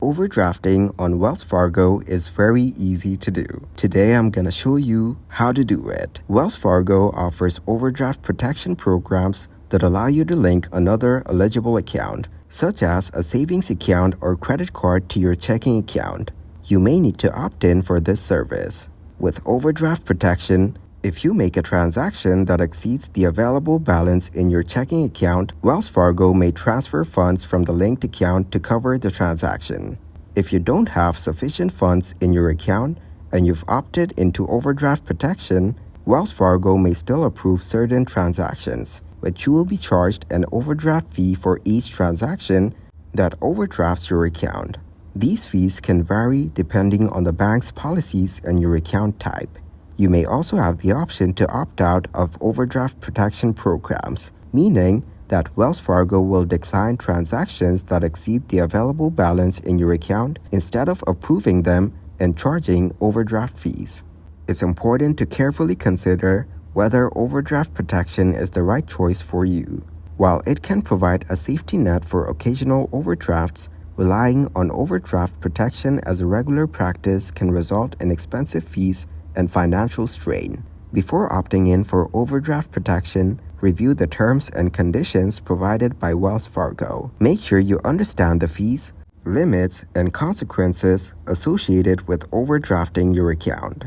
Overdrafting on Wells Fargo is very easy to do. Today I'm gonna show you how to do it. Wells Fargo offers overdraft protection programs that allow you to link another eligible account, such as a savings account or credit card, to your checking account. You may need to opt in for this service. With overdraft protection, if you make a transaction that exceeds the available balance in your checking account, Wells Fargo may transfer funds from the linked account to cover the transaction. If you don't have sufficient funds in your account and you've opted into overdraft protection, Wells Fargo may still approve certain transactions, but you will be charged an overdraft fee for each transaction that overdrafts your account. These fees can vary depending on the bank's policies and your account type. You may also have the option to opt out of overdraft protection programs, meaning that Wells Fargo will decline transactions that exceed the available balance in your account instead of approving them and charging overdraft fees. It's important to carefully consider whether overdraft protection is the right choice for you. While it can provide a safety net for occasional overdrafts, relying on overdraft protection as a regular practice can result in expensive fees and financial strain. Before opting in for overdraft protection, review the terms and conditions provided by Wells Fargo. Make sure you understand the fees, limits, and consequences associated with overdrafting your account.